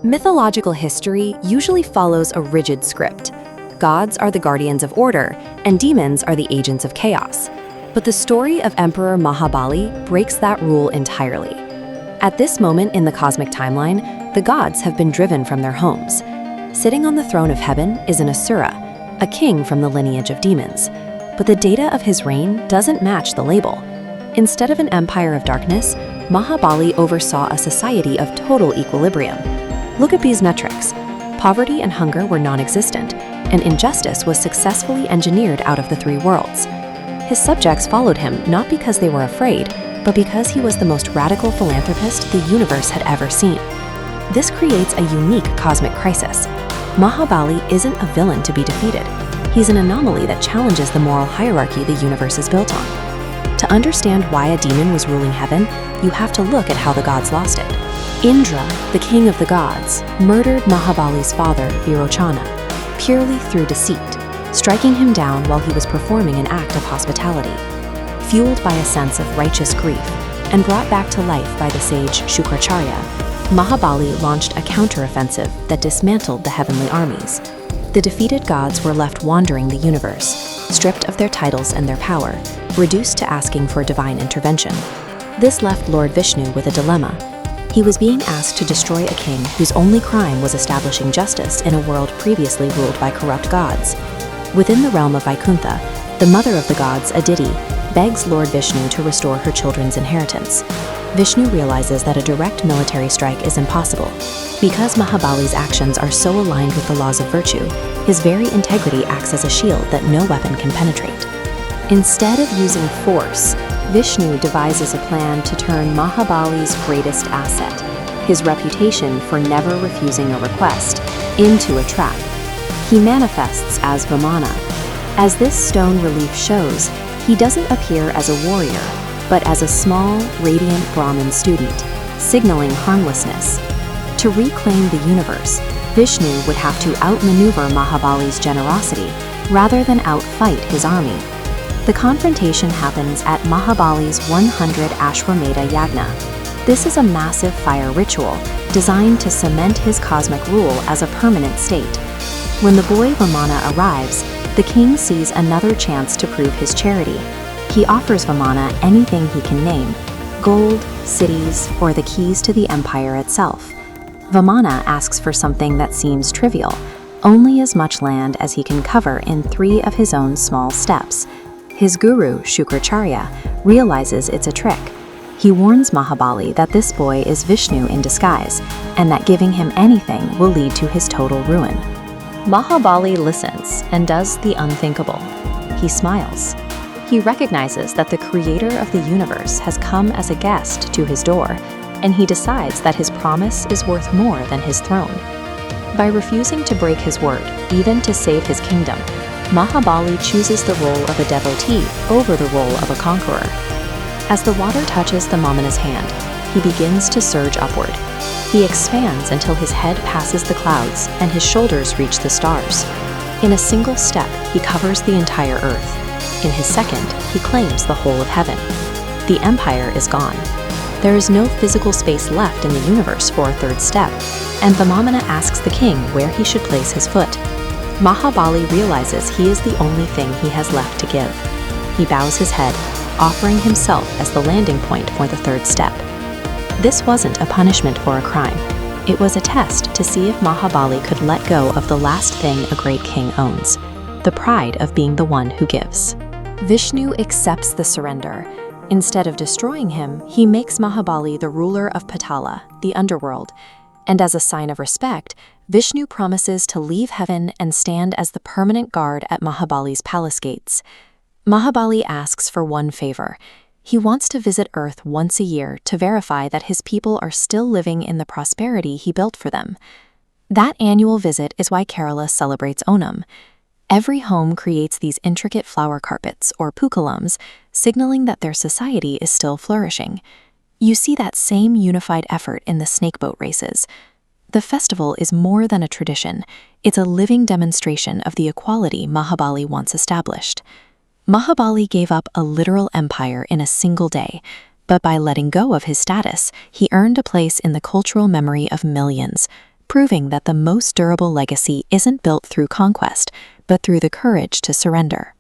Mythological history usually follows a rigid script. Gods are the guardians of order, and demons are the agents of chaos. But the story of Emperor Mahabali breaks that rule entirely. At this moment in the cosmic timeline, the gods have been driven from their homes. Sitting on the throne of heaven is an Asura, a king from the lineage of demons. But the data of his reign doesn't match the label. Instead of an empire of darkness, Mahabali oversaw a society of total equilibrium. Look at these metrics. Poverty and hunger were non-existent, and injustice was successfully engineered out of the three worlds. His subjects followed him not because they were afraid, but because he was the most radical philanthropist the universe had ever seen. This creates a unique cosmic crisis. Mahabali isn't a villain to be defeated. He's an anomaly that challenges the moral hierarchy the universe is built on. To understand why a demon was ruling heaven, you have to look at how the gods lost it. Indra, the king of the gods, murdered Mahabali's father, Virochana, purely through deceit, striking him down while he was performing an act of hospitality. Fueled by a sense of righteous grief and brought back to life by the sage Shukracharya, Mahabali launched a counteroffensive that dismantled the heavenly armies. The defeated gods were left wandering the universe, stripped of their titles and their power, reduced to asking for divine intervention. This left Lord Vishnu with a dilemma. He was being asked to destroy a king whose only crime was establishing justice in a world previously ruled by corrupt gods. Within the realm of Vaikuntha, the mother of the gods, Aditi, begs Lord Vishnu to restore her children's inheritance. Vishnu realizes that a direct military strike is impossible. Because Mahabali's actions are so aligned with the laws of virtue, his very integrity acts as a shield that no weapon can penetrate. Instead of using force, Vishnu devises a plan to turn Mahabali's greatest asset, his reputation for never refusing a request, into a trap. He manifests as Vamana. As this stone relief shows, he doesn't appear as a warrior, but as a small, radiant Brahmin student, signaling harmlessness. To reclaim the universe, Vishnu would have to outmaneuver Mahabali's generosity rather than outfight his army. The confrontation happens at Mahabali's 100 Ashwamedha Yagna. This is a massive fire ritual designed to cement his cosmic rule as a permanent state. When the boy Vamana arrives, the king sees another chance to prove his charity. He offers Vamana anything he can name: gold, cities, or the keys to the empire itself. Vamana asks for something that seems trivial, only as much land as he can cover in 3 of his own small steps. His guru, Shukracharya, realizes it's a trick. He warns Mahabali that this boy is Vishnu in disguise, and that giving him anything will lead to his total ruin. Mahabali listens and does the unthinkable. He smiles. He recognizes that the creator of the universe has come as a guest to his door, and he decides that his promise is worth more than his throne. By refusing to break his word, even to save his kingdom, Mahabali chooses the role of a devotee over the role of a conqueror. As the water touches the Vamana's hand, he begins to surge upward. He expands until his head passes the clouds and his shoulders reach the stars. In a single step, he covers the entire earth. In his second, he claims the whole of heaven. The empire is gone. There is no physical space left in the universe for a third step, and Vamana asks the king where he should place his foot. Mahabali realizes he is the only thing he has left to give. He bows his head, offering himself as the landing point for the third step. This wasn't a punishment for a crime. It was a test to see if Mahabali could let go of the last thing a great king owns, the pride of being the one who gives. Vishnu accepts the surrender. Instead of destroying him, he makes Mahabali the ruler of Patala, the underworld. And as a sign of respect, Vishnu promises to leave heaven and stand as the permanent guard at Mahabali's palace gates. Mahabali asks for one favor. He wants to visit Earth once a year to verify that his people are still living in the prosperity he built for them. That annual visit is why Kerala celebrates Onam. Every home creates these intricate flower carpets, or pookalams, signaling that their society is still flourishing. You see that same unified effort in the snakeboat races. The festival is more than a tradition. It's a living demonstration of the equality Mahabali once established. Mahabali gave up a literal empire in a single day, but by letting go of his status, he earned a place in the cultural memory of millions, proving that the most durable legacy isn't built through conquest, but through the courage to surrender.